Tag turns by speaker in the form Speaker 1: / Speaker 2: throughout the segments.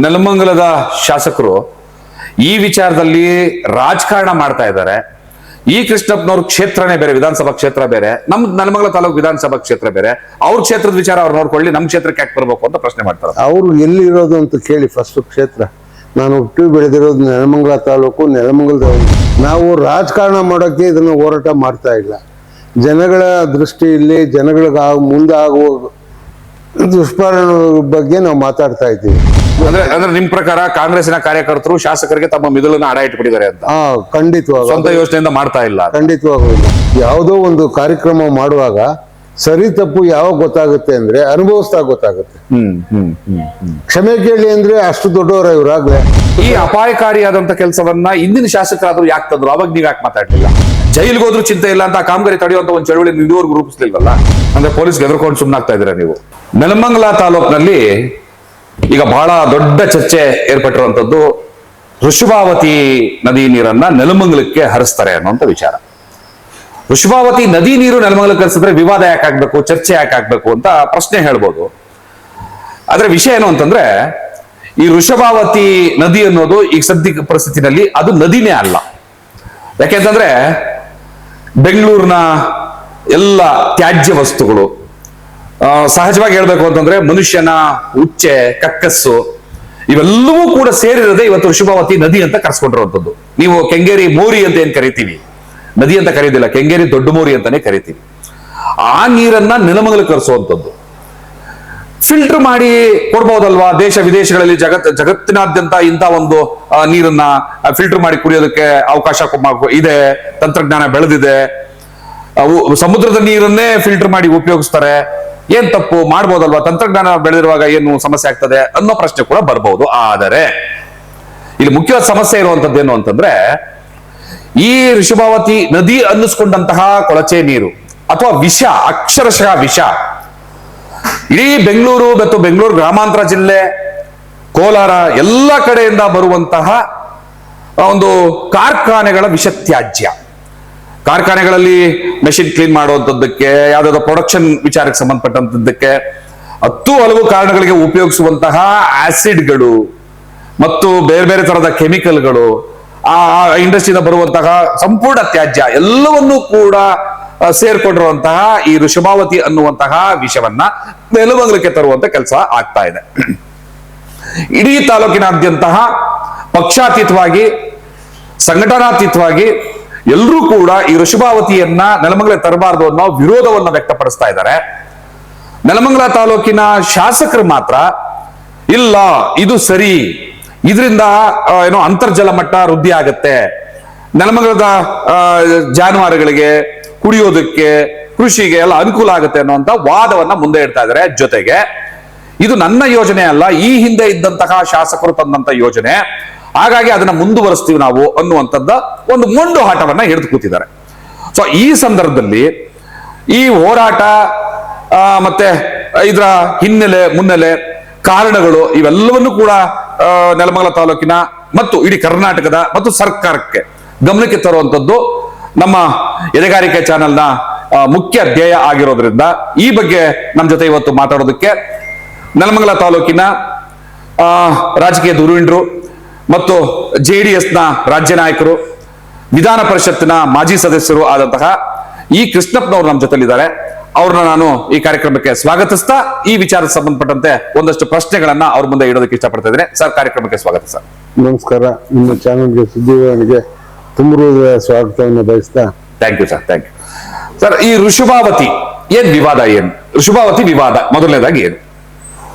Speaker 1: ನೆಲಮಂಗಲದ ಶಾಸಕರು ಈ ವಿಚಾರದಲ್ಲಿ ರಾಜಕಾರಣ ಮಾಡ್ತಾ ಇದ್ದಾರೆ. ಈ ಕೃಷ್ಣಪ್ಪನವ್ರ ಕ್ಷೇತ್ರನೇ ಬೇರೆ, ವಿಧಾನಸಭಾ ಕ್ಷೇತ್ರ ಬೇರೆ, ನಮ್ ನೆಲಮಂಗಲ ತಾಲೂಕು ವಿಧಾನಸಭಾ ಕ್ಷೇತ್ರ ಬೇರೆ. ಅವ್ರ ಕ್ಷೇತ್ರದ ವಿಚಾರ ಅವ್ರು ನೋಡ್ಕೊಳ್ಳಿ, ನಮ್ ಕ್ಷೇತ್ರಕ್ಕೆ ಯಾಕೆ ಬರ್ಬೇಕು ಅಂತ ಪ್ರಶ್ನೆ ಮಾಡ್ತಾರೆ.
Speaker 2: ಅವ್ರು ಎಲ್ಲಿರೋದು ಅಂತ ಕೇಳಿ ಫಸ್ಟ್ ಕ್ಷೇತ್ರ. ನಾನು ಹುಟ್ಟಿ ಬೆಳೆದಿರೋದು ನೆಲಮಂಗಲ ತಾಲೂಕು, ನೆಲಮಂಗಲದವರು. ನಾವು ರಾಜಕಾರಣ ಮಾಡೋಕ್ಕೆ ಇದನ್ನು ಹೋರಾಟ ಮಾಡ್ತಾ ಇಲ್ಲ. ಜನಗಳ ದೃಷ್ಟಿಯಲ್ಲಿ ಜನಗಳಿಗೆ ಮುಂದಾಗುವ ದುಷ್ಪರಿಣಾಮದ ಬಗ್ಗೆ ನಾವು ಮಾತಾಡ್ತಾ ಇದ್ದೀವಿ.
Speaker 1: ಅಂದ್ರೆ ನಿಮ್ ಪ್ರಕಾರ ಕಾಂಗ್ರೆಸ್ಸಿನ ಕಾರ್ಯಕರ್ತರು ಶಾಸಕರಿಗೆ ತಮ್ಮ ಮಿದುಳನ್ನ ಅಡ ಇಟ್ಬಿಟ್ಟಿದ್ದಾರೆ ಅಂತ?
Speaker 2: ಖಂಡಿತವಾಗಿ
Speaker 1: ಸ್ವಂತ ಯೋಚನೆಯಿಂದ ಮಾಡ್ತಾ ಇಲ್ಲ.
Speaker 2: ಖಂಡಿತವಾಗೂ ಇಲ್ಲ. ಯಾವುದೋ ಒಂದು ಕಾರ್ಯಕ್ರಮ ಮಾಡುವಾಗ ಸರಿ ತಪ್ಪು ಯಾವಾಗ ಗೊತ್ತಾಗುತ್ತೆ ಅಂದ್ರೆ ಅನುಭವಿಸ್ತಾ ಗೊತ್ತಾಗುತ್ತೆ. ಕ್ಷಮೆ ಕೇಳಿ ಅಂದ್ರೆ ಅಷ್ಟು ದೊಡ್ಡವರ ಇವರಾಗ್ಲೇ.
Speaker 1: ಈ ಅಪಾಯಕಾರಿಯಾದಂತ ಕೆಲಸವನ್ನ ಇಂದಿನ ಶಾಸಕರಾದ್ರು ಯಾಕೆ ತಂದ್ರು? ಅವಾಗ ನೀವ್ ಯಾಕೆ ಮಾತಾಡ್ಲಿಲ್ಲ? ಜೈಲ್ಗೆ ಹೋದ್ರು ಚಿಂತೆ ಇಲ್ಲ ಅಂತ ಕಾಮಗಾರಿ ತಡೆಯುವಂತ ಒಂದು ಚಳವಳಿ ಇದುವರೆಗೂ ರೂಪಿಸ್ಲಿಲ್ವಲ್ಲ? ಅಂದ್ರೆ ಪೊಲೀಸ್ಗೆ ಎದುರ್ಕೊಂಡು ಸುಮ್ಮನಾಗ್ತಾ ಇದ್ದೀರಾ ನೀವು. ನೆಲಮಂಗಲ ತಾಲೂಕಿನಲ್ಲಿ ಈಗ ಬಹಳ ದೊಡ್ಡ ಚರ್ಚೆ ಏರ್ಪಟ್ಟಿರುವಂತದ್ದು ಋಷಭಾವತಿ ನದಿ ನೀರನ್ನ ನೆಲಮಂಗಲಕ್ಕೆ ಹರಿಸ್ತಾರೆ ಅನ್ನುವಂಥ ವಿಚಾರ. ಋಷಭಾವತಿ ನದಿ ನೀರು ನೆಲಮಂಗಲಕ್ಕೆ ಹರಿಸಿದ್ರೆ ವಿವಾದ ಯಾಕೆ ಆಗ್ಬೇಕು, ಚರ್ಚೆ ಯಾಕೆ ಆಗ್ಬೇಕು ಅಂತ ಪ್ರಶ್ನೆ ಹೇಳ್ಬೋದು. ಆದ್ರೆ ವಿಷಯ ಏನು ಅಂತಂದ್ರೆ, ಈ ಋಷಭಾವತಿ ನದಿ ಅನ್ನೋದು ಈಗ ಸದ್ಯ ಪರಿಸ್ಥಿತಿನಲ್ಲಿ ಅದು ನದಿನೇ ಅಲ್ಲ. ಯಾಕೆಂತಂದ್ರೆ ಬೆಂಗಳೂರಿನ ಎಲ್ಲ ತ್ಯಾಜ್ಯ ವಸ್ತುಗಳು, ಸಹಜವಾಗಿ ಹೇಳ್ಬೇಕು ಅಂತಂದ್ರೆ ಮನುಷ್ಯನ ಉಚ್ಚೆ, ಕಕ್ಕಸ್ಸು, ಇವೆಲ್ಲವೂ ಕೂಡ ಸೇರಿರದೆ ಇವತ್ತು ಋಷಭಾವತಿ ನದಿ ಅಂತ ಕರೆಸ್ಕೊಂಡಿರುವಂತದ್ದು. ನೀವು ಕೆಂಗೇರಿ ಮೋರಿ ಅಂತ ಏನ್ ಕರಿತೀವಿ, ನದಿ ಅಂತ ಕರೀದಿಲ್ಲ, ಕೆಂಗೇರಿ ದೊಡ್ಡ ಮೋರಿ ಅಂತಾನೆ ಕರಿತೀವಿ. ಆ ನೀರನ್ನ ನೆಲಮಂಗಲಕ್ಕೆ ಕರೆಸುವಂಥದ್ದು. ಫಿಲ್ಟರ್ ಮಾಡಿ ಕೊಡ್ಬಹುದಲ್ವಾ? ದೇಶ ವಿದೇಶಗಳಲ್ಲಿ ಜಗತ್ತಿನಾದ್ಯಂತ ಇಂಥ ಒಂದು ನೀರನ್ನ ಫಿಲ್ಟರ್ ಮಾಡಿ ಕುಡಿಯೋದಕ್ಕೆ ಅವಕಾಶ ಇದೆ, ತಂತ್ರಜ್ಞಾನ ಬೆಳೆದಿದೆ. ಸಮುದ್ರದ ನೀರನ್ನೇ ಫಿಲ್ಟರ್ ಮಾಡಿ ಉಪಯೋಗಿಸ್ತಾರೆ. ಏನ್ ತಪ್ಪು? ಮಾಡ್ಬೋದಲ್ವಾ? ತಂತ್ರಜ್ಞಾನ ಬೆಳೆದಿರುವಾಗ ಏನು ಸಮಸ್ಯೆ ಆಗ್ತದೆ ಅನ್ನೋ ಪ್ರಶ್ನೆ ಕೂಡ ಬರ್ಬಹುದು. ಆದರೆ ಇಲ್ಲಿ ಮುಖ್ಯವಾದ ಸಮಸ್ಯೆ ಇರುವಂತದ್ದು ಏನು ಅಂತಂದ್ರೆ, ಈ ಋಷಭಾವತಿ ನದಿ ಅನ್ನಿಸ್ಕೊಂಡಂತಹ ಕೊಳಚೆ ನೀರು ಅಥವಾ ವಿಷ, ಅಕ್ಷರಶಃ ವಿಷ, ಇಡೀ ಬೆಂಗಳೂರು ಮತ್ತು ಬೆಂಗಳೂರು ಗ್ರಾಮಾಂತರ ಜಿಲ್ಲೆ, ಕೋಲಾರ ಎಲ್ಲ ಕಡೆಯಿಂದ ಬರುವಂತಹ ಒಂದು ಕಾರ್ಖಾನೆಗಳ ವಿಷ ತ್ಯಾಜ್ಯ. ಕಾರ್ಖಾನೆಗಳಲ್ಲಿ ಮೆಷಿನ್ ಕ್ಲೀನ್ ಮಾಡುವಂಥದ್ದಕ್ಕೆ, ಯಾವ್ದಾದ್ರು ಪ್ರೊಡಕ್ಷನ್ ವಿಚಾರಕ್ಕೆ ಸಂಬಂಧಪಟ್ಟಂತದ್ದಕ್ಕೆ, ಹಲವು ಕಾರಣಗಳಿಗೆ ಉಪಯೋಗಿಸುವಂತಹ ಆಸಿಡ್ಗಳು ಮತ್ತು ಬೇರೆ ಬೇರೆ ತರಹದ ಕೆಮಿಕಲ್ಗಳು, ಆ ಇಂಡಸ್ಟ್ರಿಯಿಂದ ಬರುವಂತಹ ಸಂಪೂರ್ಣ ತ್ಯಾಜ್ಯ ಎಲ್ಲವನ್ನೂ ಕೂಡ ಸೇರ್ಕೊಂಡಿರುವಂತಹ ಈ ಋಷಭಾವತಿ ಅನ್ನುವಂತಹ ವಿಷವನ್ನ ನೆಲಮಂಗಲಕ್ಕೆ ತರುವಂತ ಕೆಲಸ ಆಗ್ತಾ ಇದೆ. ಇಡೀ ತಾಲೂಕಿನಾದ್ಯಂತಹ ಪಕ್ಷಾತೀತವಾಗಿ, ಸಂಘಟನಾತೀತವಾಗಿ ಎಲ್ಲರೂ ಕೂಡ ಈ ಋಷಭಾವತಿಯನ್ನ ನೆಲಮಂಗಲ ತರಬಾರದು ಅನ್ನೋ ವಿರೋಧವನ್ನ ವ್ಯಕ್ತಪಡಿಸ್ತಾ ಇದ್ದಾರೆ. ನೆಲಮಂಗಲ ತಾಲೂಕಿನ ಶಾಸಕರು ಮಾತ್ರ ಇಲ್ಲ, ಇದು ಸರಿ, ಇದರಿಂದ ಏನೋ ಅಂತರ್ಜಲ ಮಟ್ಟ ವೃದ್ಧಿ ಆಗತ್ತೆ, ನೆಲಮಂಗಲದ ಜಾನುವಾರುಗಳಿಗೆ, ಕುಡಿಯೋದಕ್ಕೆ, ಕೃಷಿಗೆ ಎಲ್ಲ ಅನುಕೂಲ ಆಗುತ್ತೆ ಅನ್ನುವಂತ ವಾದವನ್ನ ಮುಂದೆ ಇಡ್ತಾ ಇದ್ದಾರೆ. ಜೊತೆಗೆ ಇದು ನನ್ನ ಯೋಜನೆ ಅಲ್ಲ, ಈ ಹಿಂದೆ ಇದ್ದಂತಹ ಶಾಸಕರು ತಂದಂತ ಯೋಜನೆ, ಹಾಗಾಗಿ ಅದನ್ನ ಮುಂದುವರಿಸ್ತೀವಿ ನಾವು ಅನ್ನುವಂಥದ್ದ ಒಂದು ಮೊಂಡು ಆಟವನ್ನ ಹಿಡಿದು ಕೂತಿದ್ದಾರೆ. ಸೊ ಈ ಸಂದರ್ಭದಲ್ಲಿ ಈ ಹೋರಾಟ ಮತ್ತೆ ಇದರ ಹಿನ್ನೆಲೆ, ಮುನ್ನೆಲೆ, ಕಾರಣಗಳು ಇವೆಲ್ಲವನ್ನು ಕೂಡ ನೆಲಮಂಗಲ ತಾಲೂಕಿನ ಮತ್ತು ಇಡೀ ಕರ್ನಾಟಕದ ಮತ್ತು ಸರ್ಕಾರಕ್ಕೆ ಗಮನಕ್ಕೆ ತರುವಂತದ್ದು ನಮ್ಮ ಎದೆಗಾರಿಕೆ ಚಾನೆಲ್ನ ಮುಖ್ಯ ಧ್ಯೇಯ ಆಗಿರೋದ್ರಿಂದ ಈ ಬಗ್ಗೆ ನಮ್ಮ ಜೊತೆ ಇವತ್ತು ಮಾತಾಡೋದಕ್ಕೆ ನೆಲಮಂಗಲ ತಾಲೂಕಿನ ರಾಜಕೀಯ ಧುರೀಣರು ಮತ್ತು JDS ನ ರಾಜ್ಯ ನಾಯಕರು, ವಿಧಾನ ಪರಿಷತ್ತಿನ ಮಾಜಿ ಸದಸ್ಯರು ಆದಂತಹ ಈ ಕೃಷ್ಣಪ್ಪನವರು ನಮ್ಮ ಜೊತೆಲಿದ್ದಾರೆ. ಅವ್ರನ್ನ ನಾನು ಈ ಕಾರ್ಯಕ್ರಮಕ್ಕೆ ಸ್ವಾಗತಿಸ್ತಾ ಈ ವಿಚಾರಕ್ಕೆ ಸಂಬಂಧಪಟ್ಟಂತೆ ಒಂದಷ್ಟು ಪ್ರಶ್ನೆಗಳನ್ನ ಅವ್ರ ಮುಂದೆ ಇಡೋದಕ್ಕೆ ಇಷ್ಟಪಡ್ತಾ ಇದ್ದೇನೆ. ಸರ್, ಕಾರ್ಯಕ್ರಮಕ್ಕೆ ಸ್ವಾಗತ. ಸರ್
Speaker 2: ನಮಸ್ಕಾರ. ನಿಮ್ಮ ಚಾನಲ್ಗೆ, ಸುದ್ದಿವಾಹಿನಿಗೆ ತುಂಬ ಸ್ವಾಗತವನ್ನು ಬಯಸ್ತಾ.
Speaker 1: Thank you sir, thank you sir. ಈ ಋಷಭಾವತಿ ಏನ್ ವಿವಾದ, ಏನು ಋಷಭಾವತಿ ವಿವಾದ? ಮೊದಲನೇದಾಗಿ ಏನು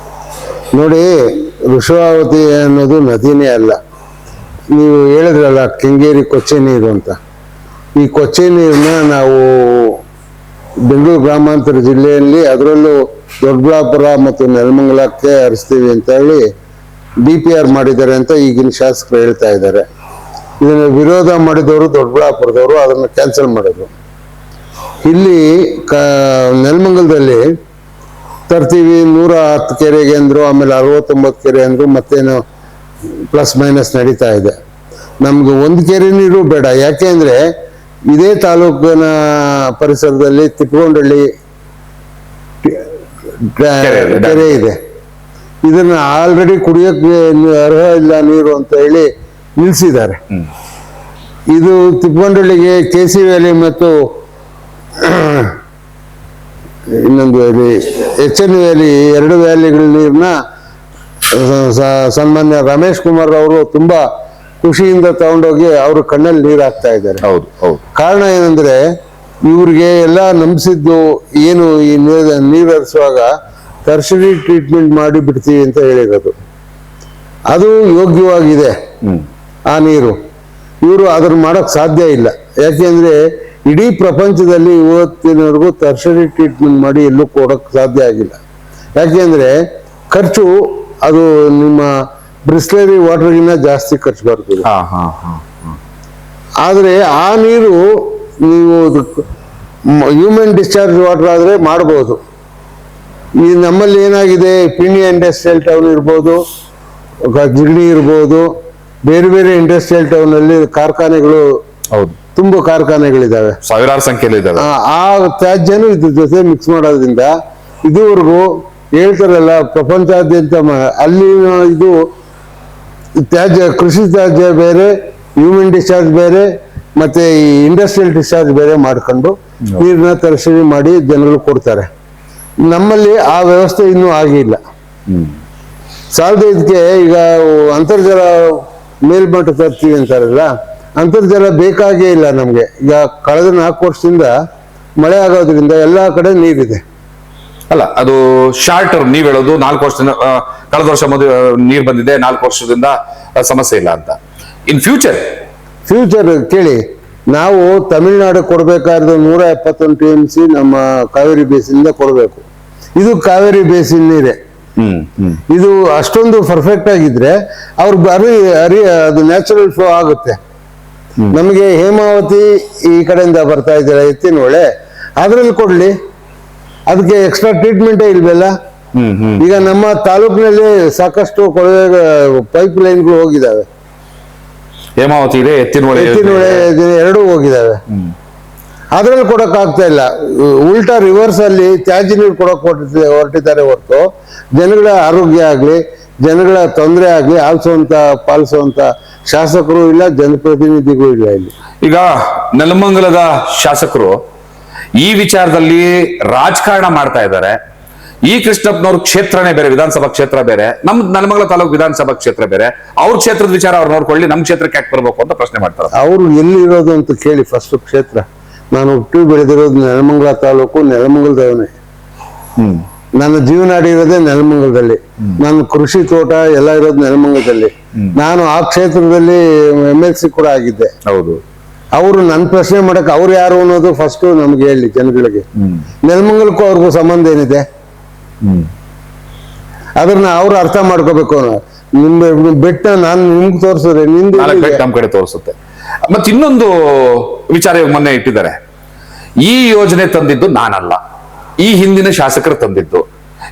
Speaker 2: ನೋಡಿ, ಋಷಭಾವತಿ ಅನ್ನೋದು ನದಿನೇ ಅಲ್ಲ. ನೀವು ಹೇಳಿದ್ರಲ್ಲ ಕೆಂಗೇರಿ ಕೊಚ್ಚೆ ನೀರು ಅಂತ. ಈ ಕೊಚ್ಚೆ ನೀರನ್ನ ನಾವು ಬೆಂಗಳೂರು ಗ್ರಾಮಾಂತರ ಜಿಲ್ಲೆಯಲ್ಲಿ, ಅದರಲ್ಲೂ ದೊಡ್ಡಬಳ್ಳಾಪುರ ಮತ್ತು ನೆಲಮಂಗಲಕ್ಕೆ ಹರಿಸ್ತೀವಿ ಅಂತ ಹೇಳಿ DPR ಮಾಡಿದ್ದಾರೆ ಅಂತ ಈಗಿನ ಶಾಸಕರು ಹೇಳ್ತಾ ಇದ್ದಾರೆ. ಇದನ್ನು ವಿರೋಧ ಮಾಡಿದವರು ದೊಡ್ಡಬಳ್ಳಾಪುರದವರು, ಅದನ್ನು ಕ್ಯಾನ್ಸಲ್ ಮಾಡಿದ್ರು. ಇಲ್ಲಿ ನೆಲಮಂಗಲದಲ್ಲಿ ತರ್ತೀವಿ 110 ಕೆರೆಗೆ ಅಂದರು, ಆಮೇಲೆ 69 ಕೆರೆ ಅಂದರು, ಮತ್ತೇನು ಪ್ಲಸ್ ಮೈನಸ್ ನಡೀತಾ ಇದೆ. ನಮ್ಗೆ ಒಂದು ಕೆರೆ ನೀರು ಬೇಡ. ಯಾಕೆ ಅಂದರೆ ಇದೇ ತಾಲೂಕಿನ ಪರಿಸರದಲ್ಲಿ ತಿಪ್ಪಗೊಂಡಳ್ಳಿ ಕೆರೆ ಇದೆ. ಇದನ್ನ ಆಲ್ರೆಡಿ ಕುಡಿಯೋಕ್ಕೆ ಅರ್ಹ ಇಲ್ಲ ನೀರು ಅಂತ ಹೇಳಿ ನಿಲ್ಲಿಸಿದ್ದಾರೆ. ಇದು ತಿಪ್ಪಗೊಂಡಳ್ಳಿಗೆ KC ವ್ಯಾಲಿ ಮತ್ತು ಇನ್ನೊಂದು ವ್ಯಾಲಿ HN ವ್ಯಾಲಿ, 2 ವ್ಯಾಲಿಗಳ ನೀರನ್ನ ಸನ್ಮಾನ್ಯ ರಮೇಶ್ ಕುಮಾರ್ ಅವರು ತುಂಬಾ ಖುಷಿಯಿಂದ ತಗೊಂಡೋಗಿ ಅವ್ರ ಕಣ್ಣಲ್ಲಿ ನೀರು ಹಾಕ್ತಾ ಇದ್ದಾರೆ.
Speaker 1: ಹೌದು ಹೌದು.
Speaker 2: ಕಾರಣ ಏನಂದ್ರೆ ಇವ್ರಿಗೆ ಎಲ್ಲ ನಂಬಿಸಿದ್ದು ಏನು, ಈ ನೀರು ಹರಿಸುವಾಗ ಟರ್ಷರಿ ಟ್ರೀಟ್ಮೆಂಟ್ ಮಾಡಿ ಬಿಡ್ತೀವಿ ಅಂತ ಹೇಳಿರೋದು. ಅದು ಯೋಗ್ಯವಾಗಿದೆ ಆ ನೀರು. ಇವರು ಅದನ್ನ ಮಾಡಕ್ ಸಾಧ್ಯ ಇಲ್ಲ. ಯಾಕೆಂದ್ರೆ ಇಡೀ ಪ್ರಪಂಚದಲ್ಲಿ ಇವತ್ತಿನವರೆಗೂ ಟರ್ಷರಿ ಟ್ರೀಟ್ಮೆಂಟ್ ಮಾಡಿ ಎಲ್ಲೂ ಕೊಡಕ್ ಸಾಧ್ಯ ಆಗಿಲ್ಲ. ಯಾಕೆಂದ್ರೆ ಖರ್ಚು ಅದು ನಿಮ್ಮ ಬ್ರಿಸ್ಲರಿ ವಾಟರ್ಗಿನ್ನ ಜಾಸ್ತಿ ಖರ್ಚು ಬರ್ತದೆ. ಆದ್ರೆ ಆ ನೀರು ನೀವು ಹ್ಯೂಮನ್ ಡಿಸ್ಚಾರ್ಜ್ ವಾಟರ್ ಆದ್ರೆ ಮಾಡ್ಬೋದು. ಈ ನಮ್ಮಲ್ಲಿ ಏನಾಗಿದೆ, ಪಿಣಿ ಇಂಡಸ್ಟ್ರಿಯಲ್ ಟೌನ್ ಇರ್ಬೋದು, ಜಿಗಣಿ ಇರ್ಬೋದು, ಬೇರೆ ಬೇರೆ ಇಂಡಸ್ಟ್ರಿಯಲ್ ಟೌನ್ ಅಲ್ಲಿ ಕಾರ್ಖಾನೆಗಳು,
Speaker 1: ಹೌದು,
Speaker 2: ತುಂಬಾ ಕಾರ್ಖಾನೆಗಳಿದಾವೆ,
Speaker 1: ಸಾವಿರಾರು ಸಂಖ್ಯೆಯಲ್ಲಿ ಇದಾವೆ.
Speaker 2: ಆ ತ್ಯಾಜ್ಯನು ಇದ್ರ ಜೊತೆ ಮಿಕ್ಸ್ ಮಾಡೋದ್ರಿಂದ ಇದುವರೆಗೂ ಹೇಳ್ತಾರಲ್ಲ ಪ್ರಪಂಚಾದ್ಯಂತ ಅಲ್ಲಿ ಇದು ತ್ಯಾಜ್ಯ, ಕೃಷಿ ತ್ಯಾಜ್ಯ ಬೇರೆ, ಹ್ಯೂಮನ್ ಡಿಸ್ಚಾರ್ಜ್ ಬೇರೆ, ಮತ್ತೆ ಈ ಇಂಡಸ್ಟ್ರಿಯಲ್ ಡಿಸ್ಚಾರ್ಜ್ ಬೇರೆ ಮಾಡ್ಕೊಂಡು ನೀರನ್ನ ತರಿಸಿ ಮಾಡಿ ಜನಗಳು ಕೊಡ್ತಾರೆ. ನಮ್ಮಲ್ಲಿ ಆ ವ್ಯವಸ್ಥೆ ಇನ್ನೂ ಆಗಿಲ್ಲ. ಸಾಲದ ಇದಕ್ಕೆ ಈಗ ಅಂತರ್ಜಲ ಮೇಲ್ಮಟ್ಟ ತರ್ತೀವಿ ಅಂತಾರಲ್ಲ, ಅಂತರ್ಜಲ ಬೇಕಾಗೇ ಇಲ್ಲ ನಮ್ಗೆ. ಈಗ ಕಳೆದ 4 ವರ್ಷದಿಂದ ಮಳೆ ಆಗೋದ್ರಿಂದ ಎಲ್ಲಾ ಕಡೆ ನೀರಿದೆ.
Speaker 1: ಅಲ್ಲ, ಅದು ಶಾರ್ಟ್ ಟರ್ಮ್. ನೀವ್ ಹೇಳೋದು 4 ವರ್ಷದಿಂದ, ಕಳೆದ ವರ್ಷ ನೀರ್ ಬಂದಿದೆ, 4 ವರ್ಷದಿಂದ ಸಮಸ್ಯೆ ಇಲ್ಲ ಅಂತ. ಇನ್ ಫ್ಯೂಚರ್
Speaker 2: ಕೇಳಿ, ನಾವು ತಮಿಳ್ನಾಡು ಕೊಡ್ಬೇಕಾದ್ರೆ 171 TMC ನಮ್ಮ ಕಾವೇರಿ ಬೇಸಿನಿಂದ ಕೊಡಬೇಕು. ಇದು ಕಾವೇರಿ ಬೇಸಿನ್ ನೀರೇ. ಇದು ಅಷ್ಟೊಂದು ಪರ್ಫೆಕ್ಟ್ ಆಗಿದ್ರೆ ಅವ್ರು ಅದು ನ್ಯಾಚುರಲ್ ಫ್ಲೋ ಆಗುತ್ತೆ. ನಮಗೆ ಹೇಮಾವತಿ ಈ ಕಡೆಯಿಂದ ಬರ್ತಾ ಇದ್ದಾರೆ, ಎತ್ತಿನಹೊಳೆ, ಅದ್ರಲ್ಲಿ ಕೊಡ್ಲಿ, ಅದಕ್ಕೆ ಎಕ್ಸ್ಟ್ರಾ ಟ್ರೀಟ್ಮೆಂಟೇ ಇಲ್ವಲ್ಲ. ಈಗ ನಮ್ಮ ತಾಲೂಕಿನಲ್ಲಿ ಸಾಕಷ್ಟು ಕೊಳವೆ ಪೈಪ್ ಲೈನ್ಗಳು ಹೋಗಿದ್ದಾವೆ.
Speaker 1: ಹೇಮಾವತಿ ಇದೆ, ಎತ್ತಿನಹೊಳೆ
Speaker 2: 2 ಹೋಗಿದ್ದಾವೆ. ಅದ್ರಲ್ಲಿ ಕೊಡಕ್ ಆಗ್ತಾ ಇಲ್ಲ. ಉಲ್ಟಾ ರಿವರ್ಸ್ ಅಲ್ಲಿ ತ್ಯಾಜ್ಯ ನೀರು ಕೊಡಕ್ ಹೊರಟಿದ್ದಾರೆ ಹೊರತು ಜನಗಳ ಆರೋಗ್ಯ ಆಗ್ಲಿ, ಜನಗಳ ತೊಂದರೆ ಆಗ್ಲಿ ಪಾಲಿಸುವಂತ ಶಾಸಕರು ಇಲ್ಲ, ಜನಪ್ರತಿನಿಧಿಗಳು ಇಲ್ಲ ಇಲ್ಲಿ.
Speaker 1: ಈಗ ನೆಲಮಂಗಲದ ಶಾಸಕರು ಈ ವಿಚಾರದಲ್ಲಿ ರಾಜಕಾರಣ ಮಾಡ್ತಾ ಇದ್ದಾರೆ. ಈ ಕೃಷ್ಣಪ್ಪನವ್ರ ಕ್ಷೇತ್ರನೇ ಬೇರೆ, ವಿಧಾನಸಭಾ ಕ್ಷೇತ್ರ ಬೇರೆ, ನಮ್ ನೆಲಮಂಗಲ ತಾಲೂಕು ವಿಧಾನಸಭಾ ಕ್ಷೇತ್ರ ಬೇರೆ. ಅವ್ರ ಕ್ಷೇತ್ರದ ವಿಚಾರ ಅವ್ರು ನೋಡ್ಕೊಳ್ಳಿ, ನಮ್ ಕ್ಷೇತ್ರಕ್ಕೆ ಯಾಕೆ ಬರ್ಬೇಕು ಅಂತ ಪ್ರಶ್ನೆ ಮಾಡ್ತಾರೆ.
Speaker 2: ಅವ್ರು ಎಲ್ಲಿರೋದು ಅಂತ ಕೇಳಿ ಫಸ್ಟ್ ಕ್ಷೇತ್ರ. ನಾನು ಹುಟ್ಟಿ ಬೆಳೆದಿರೋದು ನೆಲಮಂಗಲ ತಾಲೂಕು, ನೆಲಮಂಗಲದವನೇ. ನನ್ನ ಜೀವನಾಡಿ ಇರೋದೇ ನೆಲಮಂಗಲದಲ್ಲಿ. ನನ್ನ ಕೃಷಿ ತೋಟ ಎಲ್ಲ ಇರೋದು ನೆಲಮಂಗಲದಲ್ಲಿ. ನಾನು ಆ ಕ್ಷೇತ್ರದಲ್ಲಿ MLC ಕೂಡ ಆಗಿದ್ದೆ.
Speaker 1: ಹೌದು.
Speaker 2: ಅವರು ನನ್ನ ಪ್ರಶ್ನೆ ಮಾಡಕ್ ಅವ್ರು ಯಾರು ಅನ್ನೋದು ಫಸ್ಟ್ ನಮ್ಗೆ ಹೇಳಿ ಜನಗಳಿಗೆ. ನೆಲಮಂಗಲಕ್ಕೂ ಅವ್ರಿಗೂ ಸಂಬಂಧ ಏನಿದೆ ಅದನ್ನ ಅವ್ರು ಅರ್ಥ ಮಾಡ್ಕೋಬೇಕು. ನಿಮ್ಮ ಬೆಟ್ಟ ನಾನು ನಿಮ್ಗೆ ತೋರಿಸಿದ್ರೆ
Speaker 1: ನಮ್ ಕಡೆ ತೋರಿಸುತ್ತೆ. ಮತ್ತೆ ಇನ್ನೊಂದು ವಿಚಾರ ಮೊನ್ನೆ ಇಟ್ಟಿದ್ದಾರೆ. ಈ ಯೋಜನೆ ತಂದಿದ್ದು ನಾನಲ್ಲ, ಈ ಹಿಂದಿನ ಶಾಸಕರು ತಂದಿದ್ದು.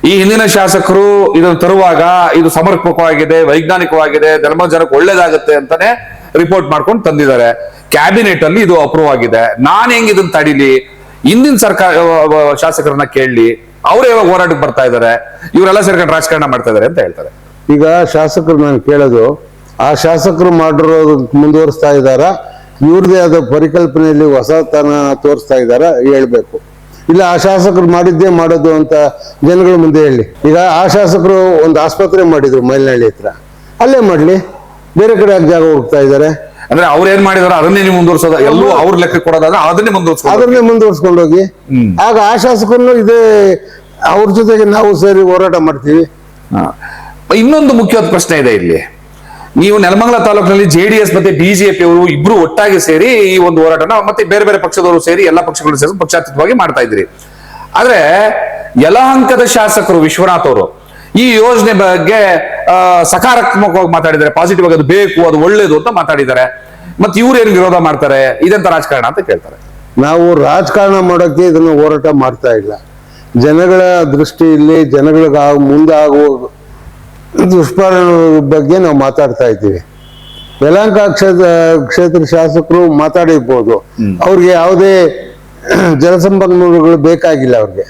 Speaker 1: ಈ ಹಿಂದಿನ ಶಾಸಕರು ಇದನ್ನು ತರುವಾಗ ಇದು ಸಮರ್ಪಕವಾಗಿದೆ, ವೈಜ್ಞಾನಿಕವಾಗಿದೆ, ನೆಲಮಂಗಲ ಜನಕ್ಕೆ ಒಳ್ಳೇದಾಗುತ್ತೆ ಅಂತಾನೆ ರಿಪೋರ್ಟ್ ಮಾಡ್ಕೊಂಡು ತಂದಿದ್ದಾರೆ. ಕ್ಯಾಬಿನೆಟ್ ಅಲ್ಲಿ ಇದು ಅಪ್ರೂವ್ ಆಗಿದೆ. ನಾನ್ ಹೆಂಗ್ ಇದನ್ನ ತಡಿಲಿ? ಹಿಂದಿನ ಸರ್ಕಾರ ಶಾಸಕರನ್ನ ಕೇಳಲಿ, ಅವ್ರು ಯಾವಾಗ ಹೋರಾಟಕ್ಕೆ ಬರ್ತಾ ಇದಾರೆ, ಇವರೆಲ್ಲ ಸೇರ್ಕೊಂಡು ರಾಜಕಾರಣ ಮಾಡ್ತಾ ಇದಾರೆ ಅಂತ ಹೇಳ್ತಾರೆ.
Speaker 2: ಈಗ ಶಾಸಕರು ನಾನು ಕೇಳೋದು, ಆ ಶಾಸಕರು ಮಾಡಿರೋದು ಮುಂದುವರಿಸ್ತಾ ಇದ್ದಾರಾ, ಇವ್ರದೇ ಆದ ಪರಿಕಲ್ಪನೆಯಲ್ಲಿ ಹೊಸತನ ತೋರಿಸ್ತಾ ಇದ್ದಾರಾ ಹೇಳ್ಬೇಕು. ಇಲ್ಲ ಆ ಶಾಸಕರು ಮಾಡಿದ್ದೇ ಮಾಡೋದು ಅಂತ ಜನಗಳ ಮುಂದೆ ಹೇಳಿ. ಈಗ ಆ ಶಾಸಕರು ಒಂದು ಆಸ್ಪತ್ರೆ ಮಾಡಿದ್ರು ಮೈಲನಹಳ್ಳಿ ಹತ್ರ, ಅಲ್ಲೇ ಮಾಡ್ಲಿ, ಬೇರೆ ಕಡೆ ಜಾಗ ಹೋಗ್ತಾ ಇದ್ದಾರೆ.
Speaker 1: ಅಂದ್ರೆ ಅವ್ರು ಏನ್ ಮಾಡಿದಾರೆ ಅದನ್ನೇ ನೀವು ಮುಂದುವರ್ಸೋದ, ಎಲ್ಲೂ ಅವ್ರ ಲೆಕ್ಕ ಕೊಡೋದಾದ್ರೆ ಅದನ್ನೇ
Speaker 2: ಮುಂದುವರ್ಸ್ಕೊಂಡು ಹೋಗಿ. ಆಗ ಆ ಶಾಸಕರನ್ನು ಇದೇ ಅವ್ರ ಜೊತೆಗೆ ನಾವು ಸೇರಿ ಹೋರಾಟ ಮಾಡ್ತೀವಿ.
Speaker 1: ಇನ್ನೊಂದು ಮುಖ್ಯವಾದ ಪ್ರಶ್ನೆ ಇದೆ ಇಲ್ಲಿ. ನೀವು ನೆಲಮಂಗಲ ತಾಲೂಕಿನಲ್ಲಿ JDS ಮತ್ತೆ BJP ಅವರು ಇಬ್ರು ಒಟ್ಟಾಗಿ ಸೇರಿ ಈ ಒಂದು ಹೋರಾಟನ, ಮತ್ತೆ ಬೇರೆ ಬೇರೆ ಪಕ್ಷದವರು ಸೇರಿ, ಎಲ್ಲಾ ಪಕ್ಷಗಳು ಸೇರಿ ಪಕ್ಷಾತೀತವಾಗಿ ಮಾಡ್ತಾ ಇದ್ರಿ. ಆದ್ರೆ ಯಲಹಂಕದ ಶಾಸಕರು ವಿಶ್ವನಾಥ್ ಅವರು ಈ ಯೋಜನೆ ಬಗ್ಗೆ ಸಕಾರಾತ್ಮಕವಾಗಿ ಮಾತಾಡಿದ್ದಾರೆ, ಪಾಸಿಟಿವ್ ಆಗಿ ಅದು ಬೇಕು, ಅದು ಒಳ್ಳೇದು ಅಂತ ಮಾತಾಡಿದ್ದಾರೆ. ಮತ್ತೆ ಇವ್ರು ಏನು ವಿರೋಧ ಮಾಡ್ತಾರೆ, ಇದೆಂತ ರಾಜಕಾರಣ ಅಂತ ಕೇಳ್ತಾರೆ.
Speaker 2: ನಾವು ರಾಜಕಾರಣ ಮಾಡೋಕೆ ಇದನ್ನು ಹೋರಾಟ ಮಾಡ್ತಾ ಇಲ್ಲ. ಜನಗಳ ದೃಷ್ಟಿಯಲ್ಲಿ ಜನಗಳಿಗೆ ಮುಂದಾಗುವ ದುಷ್ಪರಿಣಾಮ ಬಗ್ಗೆ ನಾವು ಮಾತಾಡ್ತಾ ಇದ್ದೀವಿ. ಯಲಹಂಕ ಕ್ಷೇತ್ರ ಶಾಸಕರು ಮಾತಾಡಿರ್ಬೋದು, ಅವ್ರಿಗೆ ಯಾವುದೇ ಜಲಸಂಪನ್ಮೂಲಗಳು ಬೇಕಾಗಿಲ್ಲ ಅವ್ರಿಗೆ.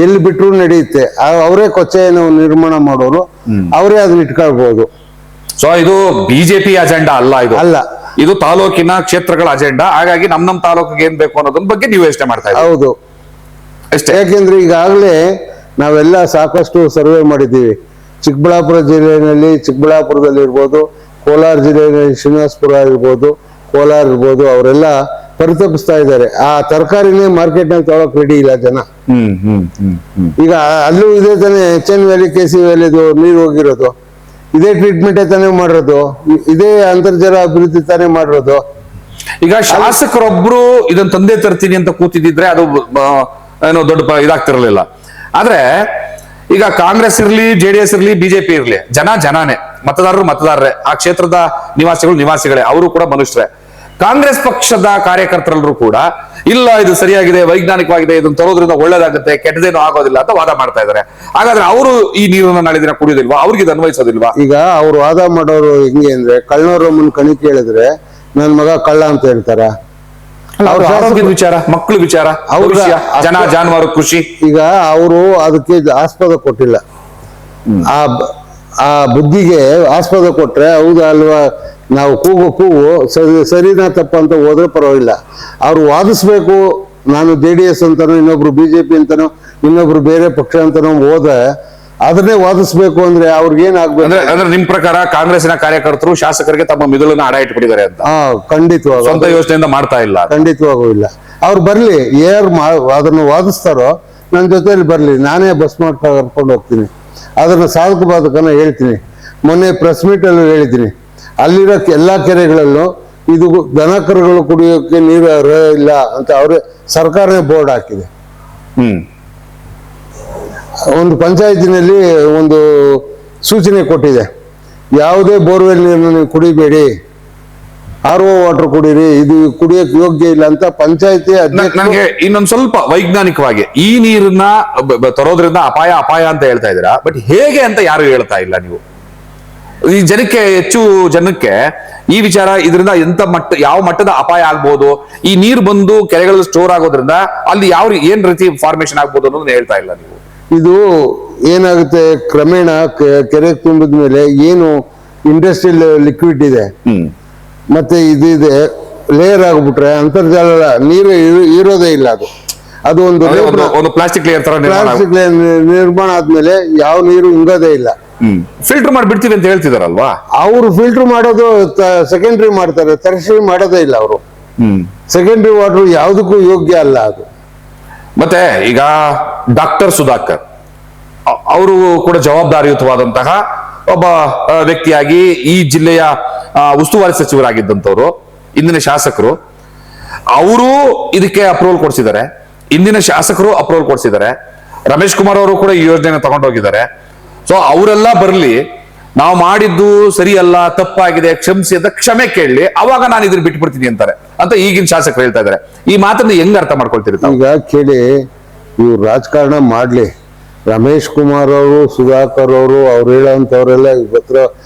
Speaker 2: ಎಲ್ಲಿ ಬಿಟ್ರು ನಡೆಯುತ್ತೆ. ಅವರೇ ಕೊಚ್ಚೆಯನ್ನು ನಿರ್ಮಾಣ ಮಾಡೋರು, ಅವರೇ ಅದನ್ನ ಇಟ್ಕೊಳ್ಬಹುದು.
Speaker 1: ಸೊ ಇದು ಬಿಜೆಪಿ ಅಜೆಂಡಾ ಅಲ್ಲ,
Speaker 2: ಅಲ್ಲ,
Speaker 1: ಇದು ತಾಲೂಕಿನ ಕ್ಷೇತ್ರಗಳ ಅಜೆಂಡಾ. ಹಾಗಾಗಿ ನಮ್ಮ ತಾಲೂಕಿಗೆ ಏನ್ ಬೇಕು ಅನ್ನೋದ್ರ ಬಗ್ಗೆ ನೀವು ಯೋಚನೆ ಮಾಡ್ತಾ ಇದ್ದೀವಿ.
Speaker 2: ಹೌದು
Speaker 1: ಅಷ್ಟೇ.
Speaker 2: ಯಾಕೆಂದ್ರೆ ಈಗಾಗಲೇ ನಾವೆಲ್ಲ ಸಾಕಷ್ಟು ಸರ್ವೆ ಮಾಡಿದ್ದೀವಿ. ಚಿಕ್ಕಬಳ್ಳಾಪುರ ಜಿಲ್ಲೆಯಲ್ಲಿ ಚಿಕ್ಕಬಳ್ಳಾಪುರದಲ್ಲಿ ಇರ್ಬೋದು, ಕೋಲಾರ ಜಿಲ್ಲೆಯಲ್ಲಿ ಶ್ರೀನಿವಾಸಪುರ ಇರ್ಬೋದು, ಕೋಲಾರ ಇರ್ಬೋದು, ಅವರೆಲ್ಲ ಪರಿತಪಿಸ್ತಾ ಇದ್ದಾರೆ. ಆ ತರಕಾರಿನೇ ಮಾರ್ಕೆಟ್ ನಲ್ಲಿ ತಗೊಳಕ್ ರೆಡಿ ಇಲ್ಲ ಜನ. ಈಗ ಅಲ್ಲೂ ಇದೇ ತಾನೇ HN ವ್ಯಾಲಿ, KC ವ್ಯಾಲಿದು ನೀರು ಹೋಗಿರೋದು, ಇದೇ ಟ್ರೀಟ್ಮೆಂಟ್ ತಾನೇ ಮಾಡಿರೋದು, ಇದೇ ಅಂತರ್ಜಲ ಅಭಿವೃದ್ಧಿ ತಾನೇ ಮಾಡಿರೋದು.
Speaker 1: ಈಗ ಶಾಸಕರೊಬ್ರು ಇದನ್ನ ತಂದೆ ತರ್ತೀನಿ ಅಂತ ಕೂತಿದ್ರೆ ಅದು ಏನೋ ದೊಡ್ಡ ಇದಾಗ್ತಿರ್ಲಿಲ್ಲ. ಆದ್ರೆ ಈಗ ಕಾಂಗ್ರೆಸ್ ಇರ್ಲಿ, JDS ಇರ್ಲಿ, ಬಿಜೆಪಿ ಇರ್ಲಿ, ಜನನೇ, ಮತದಾರರು ಮತದಾರರೇ, ಆ ಕ್ಷೇತ್ರದ ನಿವಾಸಿಗಳು ನಿವಾಸಿಗಳೇ, ಅವರು ಕೂಡ ಮನುಷ್ಯರೇ. ಕಾಂಗ್ರೆಸ್ ಪಕ್ಷದ ಕಾರ್ಯಕರ್ತರೆಲ್ಲರೂ ಕೂಡ ಇಲ್ಲ ಇದು ಸರಿಯಾಗಿದೆ, ವೈಜ್ಞಾನಿಕವಾಗಿದೆ, ಇದನ್ನ ತರೋದ್ರಿಂದ ಒಳ್ಳೇದಾಗುತ್ತೆ, ಕೆಟ್ಟದೇನು ಆಗೋದಿಲ್ಲ ಅಂತ ವಾದ ಮಾಡ್ತಾ ಇದ್ದಾರೆ. ಹಾಗಾದ್ರೆ ಅವರು ಈ ನೀರನ್ನ ನಾಳೆ ದಿನ ಕುಡಿಯೋದಿಲ್ವಾ? ಅವ್ರಿಗೆ ಇದು ಅನ್ವಯಿಸೋದಿಲ್ವಾ?
Speaker 2: ಈಗ ಅವ್ರು ವಾದ ಮಾಡೋರು ಹೆಂಗೆ ಅಂದ್ರೆ, ಕಳ್ಳನವರಮ್ಮನ ಕಣಿ ಕೇಳಿದ್ರೆ ನನ್ನ ಮಗ ಕಳ್ಳ ಅಂತ ಹೇಳ್ತಾರ.
Speaker 1: ಅವ್ರ ಆರೋಗ್ಯದ ವಿಚಾರ, ಮಕ್ಕಳ ವಿಚಾರ, ಅವ್ರ ಜನ ಜಾನುವಾರು ಕೃಷಿ. ಈಗ
Speaker 2: ಅವರು ಅದಕ್ಕೆ ಆಸ್ಪದ ಕೊಟ್ಟಿಲ್ಲ. ಆ ಬುದ್ಧಿಗೆ ಆಸ್ಪದ ಕೊಟ್ರೆ ಹೌದಾ ಅಲ್ವಾ, ನಾವು ಕೂಗು ಸರಿನಾ ತಪ್ಪ ಅಂತ ಹೋದ್ರೆ ಪರವಾಗಿಲ್ಲ. ಅವ್ರು ವಾದಿಸ್ಬೇಕು. ನಾನು JDS ಅಂತಾನೋ, ಇನ್ನೊಬ್ರು BJP ಅಂತಾನೋ, ಇನ್ನೊಬ್ರು ಬೇರೆ ಪಕ್ಷ ಅಂತಾನೋ ಹೋದ್ರೆ ಅದನ್ನೇ ವಾದಿಸ್ಬೇಕು ಅಂದ್ರೆ ಅವ್ರಿಗೇನಾಗ್ಬೇಕು?
Speaker 1: ಅಂದ್ರೆ ನಿಮ್ ಪ್ರಕಾರ ಕಾಂಗ್ರೆಸ್ಸಿನ ಕಾರ್ಯಕರ್ತರು ಶಾಸಕರಿಗೆ ತಮ್ಮ ಮಿದುಳನ್ನ ಅಡ ಇಟ್ಬಿಟ್ಟಿದ್ದಾರೆ ಅಂತ?
Speaker 2: ಖಂಡಿತವಾಗ
Speaker 1: ಸ್ವಂತ ಯೋಚನೆಯಿಂದ ಮಾಡ್ತಾ ಇಲ್ಲ.
Speaker 2: ಖಂಡಿತವಾಗೂ ಇಲ್ಲ. ಅವ್ರು ಬರ್ಲಿ, ಅದನ್ನು ವಾದಿಸ್ತಾರೋ ನನ್ನ ಜೊತೆಲಿ ಬರ್ಲಿ, ನಾನೇ ಬಸ್ ಮಾಡ್ಕೊಂಡು ಕರ್ಕೊಂಡು ಹೋಗ್ತೀನಿ. ಅದನ್ನ ಸಾಧಕ ಬಾಧಕನ ಹೇಳ್ತೀನಿ. ಮೊನ್ನೆ ಪ್ರೆಸ್ ಮೀಟ್ ಅಲ್ಲೂ ಹೇಳಿದ್ದೀನಿ, ಅಲ್ಲಿರೋ ಎಲ್ಲಾ ಕೆರೆಗಳಲ್ಲೂ ಇದು ದನ ಕರುಗಳು ಕುಡಿಯೋಕೆ ನೀರು ಇಲ್ಲ ಅಂತ ಅವರೇ ಸರ್ಕಾರನೇ ಬೋರ್ಡ್ ಹಾಕಿದೆ. ಒಂದು ಪಂಚಾಯತಿನಲ್ಲಿ ಒಂದು ಸೂಚನೆ ಕೊಟ್ಟಿದೆ, ಯಾವುದೇ ಬೋರ್ವೆಲ್ ನೀರನ್ನು ನೀವು ಕುಡಿಬೇಡಿ, RO ವಾಟರ್ ಕುಡೀರಿ, ಇದು ಕುಡಿಯೋಕೆ ಯೋಗ್ಯ ಇಲ್ಲ ಅಂತ ಪಂಚಾಯತಿ.
Speaker 1: ನನಗೆ ಇನ್ನೊಂದು ಸ್ವಲ್ಪ ವೈಜ್ಞಾನಿಕವಾಗಿ ಈ ನೀರನ್ನ ತರೋದ್ರಿಂದ ಅಪಾಯ ಅಂತ ಹೇಳ್ತಾ ಇದ್ದೀರಾ, ಬಟ್ ಹೇಗೆ ಅಂತ ಯಾರು ಹೇಳ್ತಾ ಇಲ್ಲ. ನೀವು ಈ ಹೆಚ್ಚು ಜನಕ್ಕೆ ಈ ವಿಚಾರ, ಇದರಿಂದ ಯಾವ ಮಟ್ಟದ ಅಪಾಯ ಆಗ್ಬೋದು, ಈ ನೀರು ಬಂದು ಕೆರೆಗಳಲ್ಲಿ ಸ್ಟೋರ್ ಆಗೋದ್ರಿಂದ ಅಲ್ಲಿ ಏನ್ ರೀತಿ ಫಾರ್ಮೇಶನ್ ಆಗ್ಬೋದು ಅನ್ನೋದನ್ನ ಹೇಳ್ತಾ ಇಲ್ಲ ನೀವು.
Speaker 2: ಇದು ಏನಾಗುತ್ತೆ, ಕ್ರಮೇಣ ಕೆರೆ ತುಂಬಿದ ಮೇಲೆ ಏನು ಇಂಡಸ್ಟ್ರಿಯಲ್ ಲಿಕ್ವಿಡ್ ಇದೆ ಮತ್ತೆ ಇದೆ, ಲೇಯರ್ ಆಗ್ಬಿಟ್ರೆ ಅಂತರ್ಜಲ ನೀರು ಇರೋದೇ ಇಲ್ಲ. ಅದು ಒಂದು
Speaker 1: ಪ್ಲಾಸ್ಟಿಕ್ ಲೇಯರ್
Speaker 2: ನಿರ್ಮಾಣ ಆದ್ಮೇಲೆ ಯಾವ ನೀರು ಇಂಗೋದೇ ಇಲ್ಲ.
Speaker 1: ಫಿಲ್ಟರ್ ಮಾಡಿ ಬಿಡ್ತೀವಿ ಅಂತ ಹೇಳ್ತಿದಾರಲ್ವಾ?
Speaker 2: ಅವರು ಫಿಲ್ಟರ್ ಮಾಡೋದು ಸೆಕೆಂಡ್ರಿ ಮಾಡ್ತಾರೆ, ಟರ್ಷರಿ ಮಾಡೋದೇ ಇಲ್ಲ ಅವರು. ಸೆಕೆಂಡ್ರಿ ವಾಟರ್ ಯಾವುದಕ್ಕೂ ಯೋಗ್ಯ ಅಲ್ಲ ಅದು.
Speaker 1: ಮತ್ತೆ ಈಗ ಡಾಕ್ಟರ್ ಸುಧಾಕರ್ ಅವರು ಕೂಡ ಜವಾಬ್ದಾರಿಯುತವಾದಂತಹ ಒಬ್ಬ ವ್ಯಕ್ತಿಯಾಗಿ ಈ ಜಿಲ್ಲೆಯ ಉಸ್ತುವಾರಿ ಸಚಿವರಾಗಿದ್ದಂಥವ್ರು, ಇಂದಿನ ಶಾಸಕರು, ಅವರು ಇದಕ್ಕೆ ಅಪ್ರೂವಲ್ ಕೊಡಿಸಿದ್ದಾರೆ. ಇಂದಿನ ಶಾಸಕರು ಅಪ್ರೂವಲ್ ಕೊಡಿಸಿದ್ದಾರೆ. ರಮೇಶ್ ಕುಮಾರ್ ಅವರು ಕೂಡ ಈ ಯೋಜನೆಯನ್ನು ತಗೊಂಡೋಗಿದ್ದಾರೆ. ಸೊ ಅವರೆಲ್ಲ ಬರ್ಲಿ, ನಾವು ಮಾಡಿದ್ದು ಸರಿಯಲ್ಲ, ತಪ್ಪಾಗಿದೆ, ಕ್ಷಮಿಸಿ ಅಂತ ಕ್ಷಮೆ ಕೇಳಲಿ, ಅವಾಗ ನಾನು ಇದನ್ನ ಬಿಟ್ಬಿಡ್ತೀನಿ ಅಂತಾರೆ ಅಂತ ಈಗಿನ ಶಾಸಕರು ಹೇಳ್ತಾ ಇದ್ದಾರೆ. ಈ ಮಾತನ್ನ ಹೆಂಗ್ ಅರ್ಥ ಮಾಡ್ಕೊಳ್ತೀರಿ?
Speaker 2: ಈಗ ಕೇಳಿ, ಇವ್ರು ರಾಜಕಾರಣ ಮಾಡ್ಲಿ, ರಮೇಶ್ ಕುಮಾರ್ ಅವರು, ಸುಧಾಕರ್ ಅವರು, ಅವ್ರು ಹೇಳೋಂಥವ್ರೆಲ್ಲ ಇವತ್ರ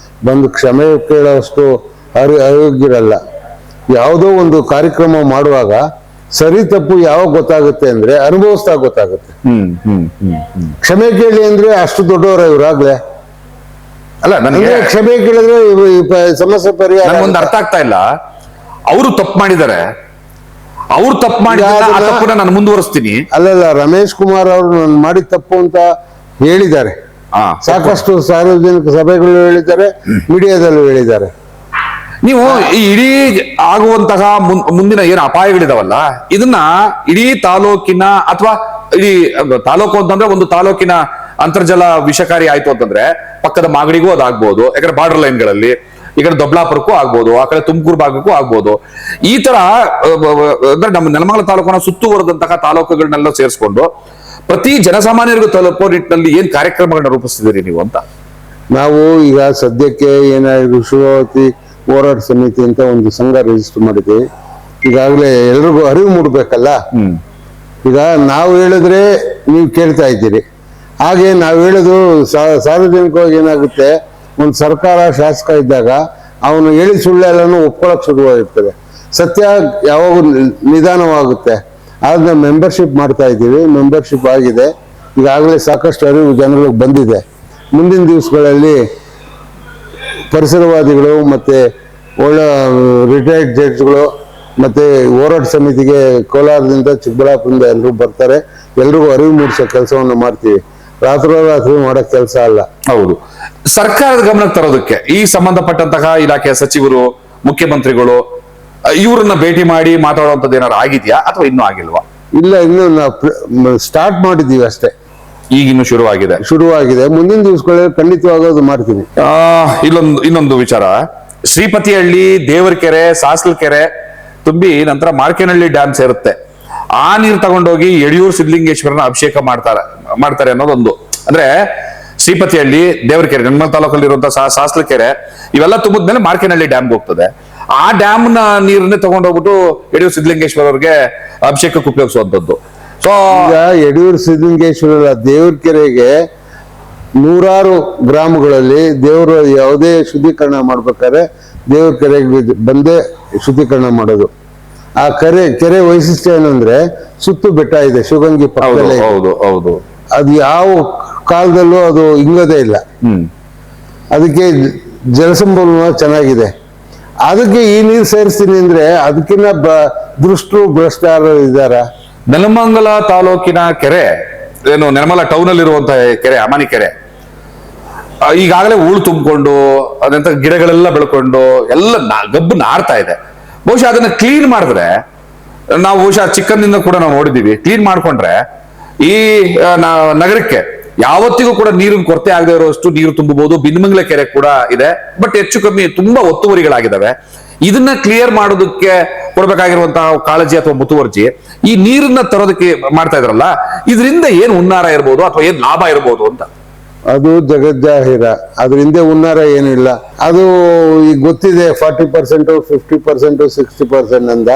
Speaker 2: ಬಂದು ಕ್ಷಮೆ ಕೇಳೋಷ್ಟು ಅಯೋಗ್ಯರಲ್ಲ. ಯಾವುದೋ ಒಂದು ಕಾರ್ಯಕ್ರಮ ಮಾಡುವಾಗ ಸರಿ ತಪ್ಪು ಯಾವಾಗ ಗೊತ್ತಾಗುತ್ತೆ ಅಂದ್ರೆ ಅನುಭವಿಸ್ತಾ ಗೊತ್ತಾಗುತ್ತೆ. ಕ್ಷಮೆ ಕೇಳಿ ಅಂದ್ರೆ ಅಷ್ಟು ದೊಡ್ಡವರ ಇವ್ರಾಗ್ಲೇ
Speaker 1: ಅಲ್ಲ. ನನಗೆ
Speaker 2: ಕ್ಷಮೆ ಕೇಳಿದ್ರೆ ಸಮಸ್ಯೆ ಪರಿಹಾರ
Speaker 1: ಒಂದು ಅರ್ಥ ಆಗ್ತಾ ಇಲ್ಲ. ಅವರು ತಪ್ಪು ಮಾಡಿದ್ದಾರೆ, ಅವ್ರು ತಪ್ಪು ಮಾಡಿದ ನಾನು ಮುಂದುವರಿಸ್ತೀನಿ.
Speaker 2: ಅಲ್ಲಲ್ಲ, ರಮೇಶ್ ಕುಮಾರ್ ಅವರು ನಾನು ಮಾಡಿದ ತಪ್ಪು ಅಂತ ಹೇಳಿದ್ದಾರೆ. ಸಾಕಷ್ಟು ಸಾರ್ವಜನಿಕ ಸಭೆಗಳು ಹೇಳಿದ್ದಾರೆ, ಮೀಡಿಯಾದಲ್ಲೂ ಹೇಳಿದ್ದಾರೆ.
Speaker 1: ನೀವು ಈ ಇಡೀ ಆಗುವಂತಹ ಮುಂದಿನ ಏನು ಅಪಾಯಗಳಿದಾವಲ್ಲ, ಇದನ್ನ ಇಡೀ ತಾಲೂಕಿನ ಅಥವಾ ಇಡೀ ತಾಲೂಕು ಅಂತಂದ್ರೆ ಒಂದು ತಾಲೂಕಿನ ಅಂತರ್ಜಲ ವಿಷಕಾರಿ ಆಯ್ತು ಅಂತಂದ್ರೆ ಪಕ್ಕದ ಮಾಗಡಿಗೂ ಅದಾಗ್ಬೋದು, ಯಾಕಂದ್ರೆ ಬಾರ್ಡರ್ ಲೈನ್ಗಳಲ್ಲಿ, ಈ ಕಡೆ ದೊಬ್ಲಾಪುರಕ್ಕೂ ಆಗ್ಬೋದು, ಆ ಕಡೆ ತುಮಕೂರು ಭಾಗಕ್ಕೂ ಆಗ್ಬೋದು. ಈ ತರ ಅಂದ್ರೆ ನಮ್ಮ ನೆಲಮಂಗಲ ತಾಲೂಕನ್ನ ಸುತ್ತುವರೆದಂತಹ ತಾಲೂಕುಗಳನ್ನೆಲ್ಲ ಸೇರಿಸ್ಕೊಂಡು ಪ್ರತಿ ಜನಸಾಮಾನ್ಯರಿಗೂ ತಲುಪೋ ನಿಟ್ಟಿನಲ್ಲಿ ಏನ್ ಕಾರ್ಯಕ್ರಮಗಳನ್ನ ರೂಪಿಸ್ತಿದ್ದೀರಿ ನೀವು ಅಂತ?
Speaker 2: ನಾವು ಈಗ ಸದ್ಯಕ್ಕೆ ಏನಾದ್ರು ಶಿವಾವತಿ ಹೋರಾಟ ಸಮಿತಿ ಅಂತ ಒಂದು ಸಂಘ ರಿಜಿಸ್ಟರ್ ಮಾಡಿದ್ದೀವಿ. ಈಗಾಗಲೇ ಎಲ್ರಿಗೂ ಅರಿವು ಮೂಡ್ಬೇಕಲ್ಲ. ಈಗ ನಾವು ಹೇಳಿದ್ರೆ ನೀವು ಕೇಳ್ತಾ ಇದ್ದೀರಿ, ಹಾಗೆ ನಾವು ಹೇಳೋದು ಸಾರ್ವಜನಿಕವಾಗಿ ಏನಾಗುತ್ತೆ, ಒಂದು ಸರ್ಕಾರ ಶಾಸಕ ಇದ್ದಾಗ ಅವನು ಹೇಳಿ ಸುಳ್ಳೆಲ್ಲನೂ ಒಪ್ಕೊಳಕ್ ಶುರುವಾಗಿರ್ತದೆ. ಸತ್ಯ ಯಾವಾಗ ನಿಧಾನವಾಗುತ್ತೆ, ಅದನ್ನ ಮೆಂಬರ್ಶಿಪ್ ಮಾಡ್ತಾ ಇದ್ದೀವಿ. ಮೆಂಬರ್ಶಿಪ್ ಆಗಿದೆ, ಈಗಾಗಲೇ ಸಾಕಷ್ಟು ಅರಿವು ಜನಗಳಿಗೆ ಬಂದಿದೆ. ಮುಂದಿನ ದಿವಸಗಳಲ್ಲಿ ಪರಿಸರವಾದಿಗಳು ಮತ್ತೆ ಒಳ್ಳೆ ರಿಟೈರ್ಡ್ ಜಡ್ಜ್ಗಳು ಮತ್ತೆ ಹೋರಾಟ ಸಮಿತಿಗೆ ಕೋಲಾರದಿಂದ ಚಿಕ್ಕಬಳ್ಳಾಪುರದಿಂದ ಎಲ್ಲರೂ ಬರ್ತಾರೆ. ಎಲ್ರಿಗೂ ಅರಿವು ಮೂಡಿಸೋ ಕೆಲಸವನ್ನು ಮಾಡ್ತೀವಿ. ರಾತ್ರೋರಾತ್ರಿ ಮಾಡೋ ಕೆಲಸ ಅಲ್ಲ.
Speaker 1: ಹೌದು, ಸರ್ಕಾರದ ಗಮನಕ್ಕೆ ತರೋದಕ್ಕೆ ಈ ಸಂಬಂಧಪಟ್ಟಂತಹ ಇಲಾಖೆಯ ಸಚಿವರು, ಮುಖ್ಯಮಂತ್ರಿಗಳು ಇವ್ರನ್ನ ಭೇಟಿ ಮಾಡಿ ಮಾತಾಡುವಂಥದ್ದು ಏನಾದ್ರು ಆಗಿದ್ಯಾ ಅಥವಾ ಇನ್ನೂ ಆಗಿಲ್ವಾ?
Speaker 2: ಇಲ್ಲ, ಇನ್ನು ನಾವು ಸ್ಟಾರ್ಟ್ ಮಾಡಿದ್ದೀವಿ ಅಷ್ಟೇ.
Speaker 1: ಈಗಿನ್ನು ಶುರುವಾಗಿದೆ. ಮುಂದಿನ ದಿವಸಗಳಲ್ಲಿ ಖಂಡಿತವಾಗೂ ಅದು ಮಾಡ್ತೀವಿ. ಇನ್ನೊಂದು ವಿಚಾರ, ಶ್ರೀಪತಿಹಳ್ಳಿ, ದೇವರಕೆರೆ, ಸಾಸ್ಲಕೆರೆ ತುಂಬಿ ನಂತರ ಮಾರ್ಕೆನಹಳ್ಳಿ ಡ್ಯಾಮ್ ಸೇರುತ್ತೆ. ಆ ನೀರು ತಗೊಂಡೋಗಿ ಯಡಿಯೂರು ಸಿದ್ಧಲಿಂಗೇಶ್ವರನ ಅಭಿಷೇಕ ಮಾಡ್ತಾರೆ ಅನ್ನೋದೊಂದು. ಅಂದ್ರೆ ಶ್ರೀಪತಿಹಳ್ಳಿ, ದೇವರಕೆರೆ, ನಿರ್ಮಲ ತಾಲೂಕಲ್ಲಿ ಇರುವಂತಹ ಸಾಸ್ಲಕೆರೆ ಇವೆಲ್ಲ ತುಂಬಿದ್ಮೇಲೆ ಮಾರ್ಕೆನಹಳ್ಳಿ ಡ್ಯಾಮ್ಗೆ ಹೋಗ್ತದೆ. ಆ ಡ್ಯಾಮ್ ನ ನೀರನ್ನೇ ತಗೊಂಡೋಗ್ಬಿಟ್ಟು ಯಡಿಯೂರು ಸಿದ್ಧಲಿಂಗೇಶ್ವರ ಅವ್ರಿಗೆ ಅಭಿಷೇಕಕ್ಕೆ ಉಪಯೋಗಿಸುವಂತದ್ದು. ಸೊ
Speaker 2: ಈಗ ಯಡಿಯೂರು ಸಿದ್ಧಲಿಂಗೇಶ್ವರ ದೇವರಕೆರೆಗೆ ನೂರಾರು ಗ್ರಾಮಗಳಲ್ಲಿ ದೇವರು ಯಾವುದೇ ಶುದ್ಧೀಕರಣ ಮಾಡ್ಬೇಕಾದ್ರೆ ದೇವರಕೆರೆಗೆ ಬಂದೇ ಶುದ್ಧೀಕರಣ ಮಾಡೋದು. ಆ ಕೆರೆ ವೈಶಿಷ್ಟ್ಯ ಏನಂದ್ರೆ ಸುತ್ತು ಬೆಟ್ಟ ಇದೆ, ಶಿವಗಂಗೆ ಪಕ್ಕದಲ್ಲೇ.
Speaker 1: ಹೌದು,
Speaker 2: ಅದು ಯಾವ ಕಾಲದಲ್ಲೂ ಅದು ಹಿಂಗದೇ ಇಲ್ಲ. ಅದಕ್ಕೆ ಜಲಸಂಪನ್ಮೂಲ ಚೆನ್ನಾಗಿದೆ. ಅದಕ್ಕೆ ಈ ನೀರು ಸೇರಿಸ್ತೀನಿ ಅಂದ್ರೆ ಅದಕ್ಕಿಂತ ಭ್ರಷ್ಟಾಚಾರ ಇದ್ದಾರ.
Speaker 1: ನೆಲಮಂಗಲ ತಾಲೂಕಿನ ಕೆರೆ ಏನು, ನೆಲಮಂಗಲ ಟೌನ್ ಅಲ್ಲಿ ಇರುವಂತಹ ಕೆರೆ, ಅಮಾನಿ ಕೆರೆ, ಈಗಾಗಲೇ ಹೂಳು ತುಂಬಿಕೊಂಡು ಅದಂತ ಗಿಡಗಳೆಲ್ಲ ಬೆಳ್ಕೊಂಡು ಎಲ್ಲ ಗಬ್ಬು ನಾರ್ತಾ ಇದೆ. ಬಹುಶಃ ಅದನ್ನ ಕ್ಲೀನ್ ಮಾಡಿದ್ರೆ, ನಾವು ಬಹುಶಃ ಚಿಕ್ಕಂದಿಂದ ಕೂಡ ನಾವು ನೋಡಿದೀವಿ, ಕ್ಲೀನ್ ಮಾಡ್ಕೊಂಡ್ರೆ ಈ ನಗರಕ್ಕೆ ಯಾವತ್ತಿಗೂ ಕೂಡ ನೀರಿನ ಕೊರತೆ ಆಗದೆ ಇರುವಷ್ಟು ನೀರು ತುಂಬಬಹುದು. ಬಿನ್ಮಂಗ್ಲ ಕೆರೆ ಕೂಡ ಇದೆ, ಬಟ್ ಹೆಚ್ಚು ಕಮ್ಮಿ ತುಂಬಾ ಒತ್ತುವರಿಗಳಾಗಿದ್ದಾವೆ. ಇದನ್ನ ಕ್ಲಿಯರ್ ಮಾಡೋದಕ್ಕೆ ಕೊಡ್ಬೇಕಾಗಿರುವಂತಹ ಕಾಳಜಿ ಅಥವಾ ಮುತುವರ್ಜಿ ಈ ನೀರನ್ನ ತರೋದಕ್ಕೆ ಮಾಡ್ತಾ ಇದ್ರಲ್ಲ, ಇದರಿಂದ ಏನ್ ಹುನ್ನಾರ ಇರ್ಬೋದು ಅಥವಾ ಏನ್ ಲಾಭ ಇರ್ಬೋದು ಅಂತ?
Speaker 2: ಅದು ಜಗಜ್ಜಾಹಿರ. ಅದ್ರ ಹಿಂದೆ ಹುನ್ನಾರ ಏನಿಲ್ಲ. ಅದು ಈಗ ಗೊತ್ತಿದೆ, 40%, 50%, 60% ಅಂದ.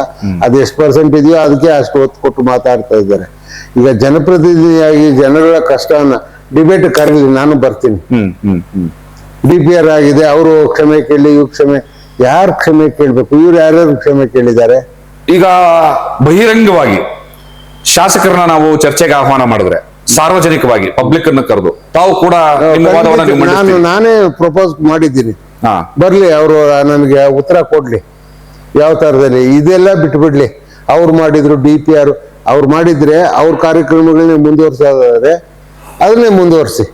Speaker 2: ಅದು ಎಷ್ಟು ಪರ್ಸೆಂಟ್ ಇದೆಯೋ ಅದಕ್ಕೆ ಅಷ್ಟು ಒತ್ತು ಕೊಟ್ಟು ಮಾತಾಡ್ತಾ ಇದ್ದಾರೆ. ಈಗ ಜನಪ್ರತಿನಿಧಿಯಾಗಿ ಜನಗಳ ಕಷ್ಟವನ್ನ ಡಿಬೇಟ್ ಕರೀಲಿ, ನಾನು ಬರ್ತೀನಿ. DPR ಆಗಿದೆ, ಅವರು ಕ್ಷಮೆ ಕೇಳಿ, ಇವ್ರು ಕ್ಷಮೆ, ಯಾರು ಕ್ಷಮೆ ಕೇಳ್ಬೇಕು? ಇವ್ರು ಯಾರ್ಯಾರು ಕ್ಷಮೆ ಕೇಳಿದ್ದಾರೆ? ಈಗ
Speaker 1: ಬಹಿರಂಗವಾಗಿ ಶಾಸಕರನ್ನ ನಾವು ಚರ್ಚೆಗೆ ಆಹ್ವಾನ ಮಾಡಿದ್ರೆ, ಸಾರ್ವಜನಿಕವಾಗಿ ಪಬ್ಲಿಕ್ ಅನ್ನು ಕರೆದು ತಾವು ಕೂಡ
Speaker 2: ನಾನೇ ಪ್ರಪೋಸ್ ಮಾಡಿದ್ದೀನಿ, ಬರ್ಲಿ ಅವರು ನನಗೆ ಉತ್ತರ ಕೊಡ್ಲಿ ಯಾವ ತರದಲ್ಲಿ. ಇದೆಲ್ಲ ಬಿಟ್ಬಿಡ್ಲಿ. ಅವ್ರು ಮಾಡಿದ್ರು DPR, ಅವ್ರು ಮಾಡಿದ್ರೆ ಅವ್ರ ಕಾರ್ಯಕ್ರಮಗಳನ್ನೇ ಮುಂದುವರ್ಸಾದ್ರೆ ಅದನ್ನೇ ಮುಂದುವರ್ಸಿ.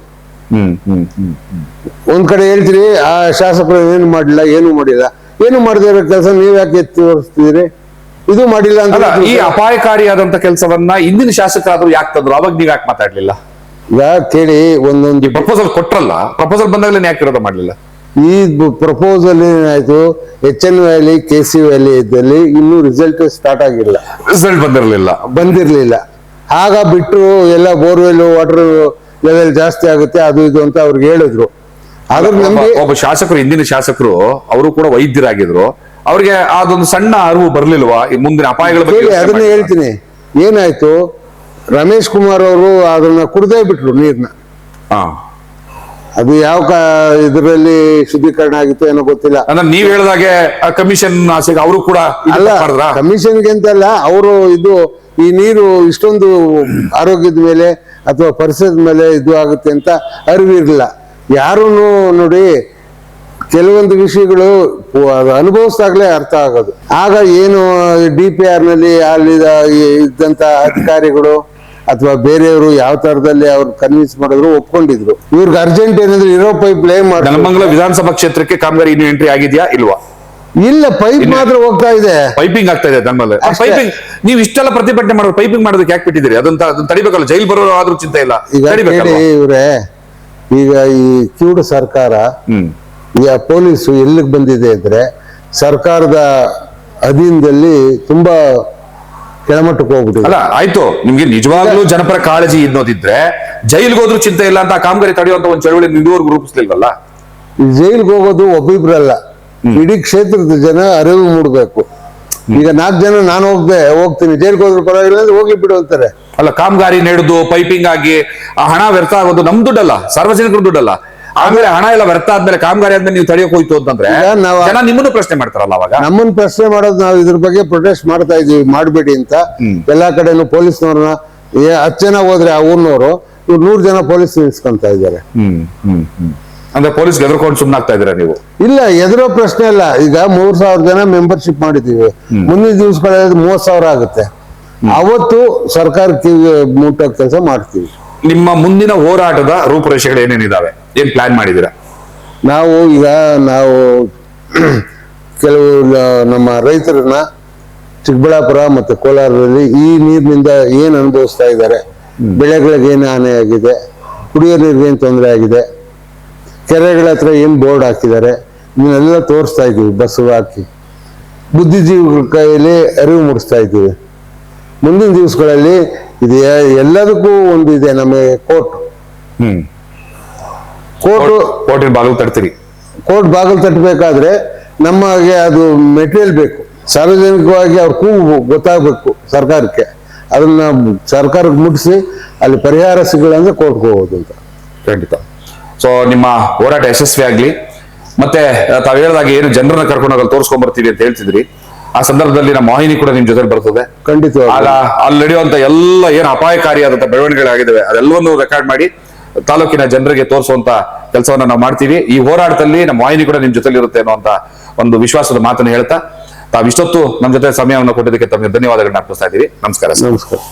Speaker 2: ಒಂದ್ ಕಡೆ ಹೇಳ್ತೀರಿ ಆ ಶಾಸಕರು ಏನು ಮಾಡಿಲ್ಲ, ಏನು ಮಾಡದೇ ಇರೋ ಕೆಲಸ ನೀವ್ ಯಾಕೆ ಎತ್ತಿ ತೋರಿಸ್ತಿದ್ರಿ? ಇದು ಮಾಡಿಲ್ಲ ಅಂತ.
Speaker 1: ಈ ಅಪಾಯಕಾರಿಯಾದಂತ ಕೆಲಸವನ್ನ ಇಂದಿನ ಶಾಸಕರಾದ್ರು ಯಾಕೆ ತಂದ್ರು? ಅವಾಗ ನೀವ್ ಯಾಕೆ ಮಾತಾಡ್ಲಿಲ್ಲ?
Speaker 2: ಈಗ ಕೇಳಿ, ಒಂದೊಂದು
Speaker 1: ಪ್ರಪೋಸಲ್ ಕೊಟ್ರಲ್ಲ, ಪ್ರಪೋಸಲ್ ಬಂದಾಗಲೇ ಯಾಕೆ ವಿರೋಧ ಮಾಡ್ಲಿಲ್ಲ?
Speaker 2: ಈ ಪ್ರಪೋಸಲ್ ಏನಾಯ್ತು, HN ವ್ಯಾಲಿ, KC ವ್ಯಾಲಿ ಇದ್ದಲ್ಲಿ ಇನ್ನೂ ರಿಸಲ್ಟ್ ಸ್ಟಾರ್ಟ್ ಆಗಿಲ್ಲ,
Speaker 1: ರಿಸಲ್ಟ್
Speaker 2: ಬಂದಿರ್ಲಿಲ್ಲ. ಆಗ ಬಿಟ್ರು ಎಲ್ಲ ಬೋರ್ವೆಲ್ ವಾಟರ್ ಲೆವೆಲ್ ಜಾಸ್ತಿ ಆಗುತ್ತೆ ಅದು ಇದು ಅಂತ ಅವ್ರಿಗೆ ಹೇಳಿದ್ರು.
Speaker 1: ಒಬ್ಬ ಶಾಸಕರು, ಹಿಂದಿನ ಶಾಸಕರು, ಅವರು ಕೂಡ ವೈದ್ಯರಾಗಿದ್ರು, ಅವ್ರಿಗೆ ಅದೊಂದು ಸಣ್ಣ ಅರಿವು ಬರ್ಲಿಲ್ವಾ ಈ ಮುಂದಿನ ಅಪಾಯಗಳ ಬಗ್ಗೆ?
Speaker 2: ಅದನ್ನ ಹೇಳ್ತೀನಿ. ಏನಾಯ್ತು, ರಮೇಶ್ ಕುಮಾರ್ ಅವರು ಅದನ್ನ ಕುಡ್ದೇ ಬಿಟ್ರು ನೀರ್ನ. ಅದು ಯಾವ ಇದರಲ್ಲಿ ಶುದ್ಧೀಕರಣ ಆಗಿತ್ತು ಏನೋ ಗೊತ್ತಿಲ್ಲ.
Speaker 1: ಅಂದ್ರೆ ನೀವ್ ಹೇಳಿದಾಗೆ ಕಮಿಷನ್ ಆಸೆಗೆ ಅವರು ಕೂಡ
Speaker 2: ಅಲ್ಲ, ಕಮಿಷನ್ಗೆ ಅಂತಲ್ಲ, ಅವರು ಇದು ಈ ನೀರು ಇಷ್ಟೊಂದು ಆರೋಗ್ಯದ ಮೇಲೆ ಅಥವಾ ಪರಿಸರದ ಮೇಲೆ ಇದು ಆಗುತ್ತೆ ಅಂತ ಅರಿವಿರಲಿಲ್ಲ ಯಾರು. ನೋಡಿ, ಕೆಲವೊಂದು ವಿಷಯಗಳು ಅನುಭವಿಸಿದಾಗಲೇ ಅರ್ಥ ಆಗೋದು. ಆಗ ಏನು DPR ನಲ್ಲಿ ಅಲ್ಲಿ ಇದ್ದಂತ ಅಧಿಕಾರಿಗಳು ಅಥವಾ ಬೇರೆಯವರು ಯಾವ ತರದಲ್ಲಿ ಅವ್ರು ಕನ್ವಿನ್ಸ್ ಮಾಡಿದ್ರು, ಒಪ್ಕೊಂಡಿದ್ರು. ಇವ್ರಿಗೆ ಅರ್ಜೆಂಟ್ ಏನಂದ್ರೆ ಇರೋ ಪೈಪ್ ಲೇ ಮಾಡಿ.
Speaker 1: ನೆಲಮಂಗಲ ವಿಧಾನಸಭಾ ಕ್ಷೇತ್ರಕ್ಕೆ ಕಾಮಗಾರಿ ಇನ್ನು ಎಂಟ್ರಿ ಆಗಿದ್ಯಾ ಇಲ್ವಾ?
Speaker 2: ಇಲ್ಲ, ಪೈಪ್ ಮಾತ್ರ ಹೋಗ್ತಾ ಇದೆ,
Speaker 1: ಪೈಪಿಂಗ್ ಆಗ್ತಾ ಇದೆ. ಪೈಪಿಂಗ್ ನೀವು ಇಷ್ಟೆಲ್ಲ ಪ್ರತಿಭಟನೆ ಮಾಡೋದು ಪೈಪಿಂಗ್ ಮಾಡೋದಕ್ಕೆ ಯಾಕೆ ಬಿಟ್ಟಿದ್ದೀರಿ? ಅದನ್ನ ತಡಿಬೇಕಲ್ಲ, ಜೈಲ್ ಬರೋ ಆದ್ರೂ ಚಿಂತೆ ಇಲ್ಲ.
Speaker 2: ಇವ್ರೆ, ಈಗ ಈ ಕಿವುಡು ಸರ್ಕಾರ, ಈಗ ಪೊಲೀಸು ಎಲ್ಲಿಗೆ ಬಂದಿದೆ ಅಂದ್ರೆ ಸರ್ಕಾರದ ಅಧೀನದಲ್ಲಿ ತುಂಬಾ ಕೆಳಮಟ್ಟಕ್ಕೆ ಹೋಗ್ಬಿಟ್ಟಿದೆ.
Speaker 1: ಅಲ್ಲ, ಆಯ್ತು, ನಿಮ್ಗೆ ನಿಜವಾಗ್ಲೂ ಜನಪರ ಕಾಳಜಿ ಅನ್ನೋದಿದ್ರೆ ಜೈಲ್ಗೆ ಹೋದ್ರೂ ಚಿಂತೆ ಇಲ್ಲ ಅಂತ ಕಾಮಗಾರಿ ತಡೆಯುವಂತ ಒಂದು ಚಳವಳಿ ಇದುವರೆಗೂ ರೂಪಿಸ್ಲಿಲ್ವಲ್ಲ?
Speaker 2: ಜೈಲ್ಗೆ ಹೋಗೋದು ಒಬ್ಬಿಬ್ರಲ್ಲ, ಇಡೀ ಕ್ಷೇತ್ರದ ಜನ ಅರಿವು ಮೂಡ್ಬೇಕು. ಈಗ 4 ಜನ ನಾನು ಹೋಗ್ತೀನಿ, ಜೈಲ್ಗೆ ಹೋದ್ರು ಪರವಾಗಿಲ್ಲ ಅಂದ್ರೆ ಹೋಗ್ಲಿ ಬಿಡು ಅಂತಾರೆ.
Speaker 1: ಅಲ್ಲ, ಕಾಮಗಾರಿ ನಡೆದು ಪೈಪಿಂಗ್ ಆಗಿ ಆ ಹಣ ವ್ಯರ್ಥ ಆಗೋದು ನಮ್ ದುಡ್ಡಲ್ಲ, ಸಾರ್ವಜನಿಕರ ದುಡ್ಡಲ್ಲ. ಆಮೇಲೆ ಹಣ ಎಲ್ಲ ವ್ಯರ್ಥ ಆದ್ಮೇಲೆ ಕಾಮಗಾರಿ ಆದ್ಮೇಲೆ ನೀವು ತಡೆಯೋಕೆ ಹೋಯ್ತು ಅಂತಂದ್ರೆ
Speaker 2: ಈಗ
Speaker 1: ಜನ ನಿಮ್ಮನ್ನು ಪ್ರಶ್ನೆ ಮಾಡ್ತಾರಲ್ಲ ಅವಾಗ.
Speaker 2: ನಮ್ಮನ್ನ ಪ್ರಶ್ನೆ ಮಾಡೋದು, ನಾವು ಇದ್ರ ಬಗ್ಗೆ ಪ್ರೊಟೆಸ್ಟ್ ಮಾಡ್ತಾ ಇದೀವಿ, ಮಾಡಬೇಡಿ ಅಂತ. ಎಲ್ಲಾ ಕಡೆನೂ ಪೊಲೀಸ್ನವ್ರನ್ನ 10 ಜನ ಹೋದ್ರೆ ಆ ಊರ್ನವರು, ಇವ್ರು 100 ಜನ ಪೊಲೀಸ್ ನಿಲ್ಸ್ಕೊಂತ ಇದ್ದಾರೆ.
Speaker 1: ಅಂದ್ರೆ ಪೊಲೀಸ್ ಗೆದ್ರಕೊಂಡು ಸುಮ್ಮನಾಗ್ತಾ ಇದೀರಾ ನೀವು?
Speaker 2: ಇಲ್ಲ, ಎದುರೋ ಪ್ರಶ್ನೆ ಇಲ್ಲ. ಈಗ 3,000 ಜನ ಮೆಂಬರ್ಶಿಪ್ ಮಾಡಿದೀವಿ, ಮುಂದಿನ ದಿವಸಗಳಲ್ಲಿ 30,000 ಆಗುತ್ತೆ. ಅವತ್ತು ಸರ್ಕಾರಕ್ಕೆ ಮುಟ್ಟೋ ಕೆಲಸ ಮಾಡ್ತೀವಿ.
Speaker 1: ನಿಮ್ಮ ಮುಂದಿನ ಹೋರಾಟದ ರೂಪುರೇಷೆಗಳು ಏನೇನಿದಾವೆ, ಏನ್ ಪ್ಲಾನ್ ಮಾಡಿದೀರಾ?
Speaker 2: ನಾವು ಕೆಲವು ನಮ್ಮ ರೈತರನ್ನ ಚಿಕ್ಕಬಳ್ಳಾಪುರ ಮತ್ತೆ ಕೋಲಾರದಲ್ಲಿ ಈ ನೀರಿನಿಂದ ಏನ್ ಅನುಭವಿಸ್ತಾ ಇದ್ದಾರೆ, ಬೆಳೆಗಳಿಗೆ ಏನು ಹಾನಿ ಆಗಿದೆ, ಕುಡಿಯೋ ನೀರಿಗೆ ಏನ್ ತೊಂದರೆ ಆಗಿದೆ, ಕೆರೆಗಳ ಹತ್ರ ಏನ್ ಬೋರ್ಡ್ ಹಾಕಿದ್ದಾರೆ, ಇದನ್ನೆಲ್ಲ ತೋರಿಸ್ತಾ ಇದ್ದೀವಿ. ಬಸ್ ಹಾಕಿ ಬುದ್ಧಿಜೀವಿಗಳ ಕೈಯಲ್ಲಿ ಅರಿವು ಮೂಡಿಸ್ತಾ ಇದ್ದೀವಿ. ಮುಂದಿನ ದಿವಸಗಳಲ್ಲಿ ಇದು ಎಲ್ಲದಕ್ಕೂ ಒಂದು ಇದೆ, ನಮಗೆ
Speaker 1: ಕೋರ್ಟಿನ ಬಾಗಿಲು ತಡ್ತೀರಿ.
Speaker 2: ಕೋರ್ಟ್ ಬಾಗಿಲು ತಟ್ಟಬೇಕಾದ್ರೆ ನಮಗೆ ಅದು ಮೆಟೀರಿಯಲ್ ಬೇಕು. ಸಾರ್ವಜನಿಕವಾಗಿ ಅವ್ರ ಕೂಗು ಗೊತ್ತಾಗಬೇಕು ಸರ್ಕಾರಕ್ಕೆ. ಅದನ್ನ ಸರ್ಕಾರಕ್ಕೆ ಮುಟ್ಟಿಸಿ ಅಲ್ಲಿ ಪರಿಹಾರ ಸಿಗಲ್ಲ ಅಂದ್ರೆ ಕೋರ್ಟ್ಗೆ ಹೋಗೋದು ಅಂತ.
Speaker 1: ಖಂಡಿತ. ಸೊ ನಿಮ್ಮ ಹೋರಾಟ ಯಶಸ್ವಿ ಆಗ್ಲಿ. ಮತ್ತೆ ತಾವು ಹೇಳಿದಾಗ ಏನು ಜನರನ್ನ ಕರ್ಕೊಂಡು ಹೋಗಲು ತೋರಿಸ್ಕೊಂಡ್ ಬರ್ತೀವಿ ಅಂತ ಹೇಳ್ತಿದ್ರಿ, ಆ ಸಂದರ್ಭದಲ್ಲಿ ನಮ್ಮ ವಾಹಿನಿ ಕೂಡ ನಿಮ್ ಜೊತೆ ಬರ್ತದೆ.
Speaker 2: ಖಂಡಿತ.
Speaker 1: ಆಗ ಅಲ್ಲಿ ನಡೆಯುವಂತ ಎಲ್ಲ ಏನು ಅಪಾಯಕಾರಿಯಾದಂತ ಬೆಳವಣಿಗೆಗಳಾಗಿದ್ದಾವೆ ಅದೆಲ್ಲವನ್ನು ರೆಕಾರ್ಡ್ ಮಾಡಿ ತಾಲೂಕಿನ ಜನರಿಗೆ ತೋರಿಸುವಂತ ಕೆಲಸವನ್ನ ನಾವು ಮಾಡ್ತೀವಿ. ಈ ಹೋರಾಟದಲ್ಲಿ ನಮ್ಮ ವಾಹಿನಿ ಕೂಡ ನಿಮ್ ಜೊತೆಲಿ ಇರುತ್ತೆ ಅನ್ನುವಂತ ಒಂದು ವಿಶ್ವಾಸದ ಮಾತನ್ನು ಹೇಳ್ತಾ, ತಾವು ಇಷ್ಟೊತ್ತು ನಮ್ಮ ಜೊತೆ ಸಮಯವನ್ನು ಕೊಟ್ಟಿದ್ದಕ್ಕೆ ತಮಗೆ ಧನ್ಯವಾದಗಳನ್ನ ಅರ್ಪಿಸ್ತಾ ಇದ್ದೀವಿ. ನಮಸ್ಕಾರ.
Speaker 2: ನಮಸ್ಕಾರ.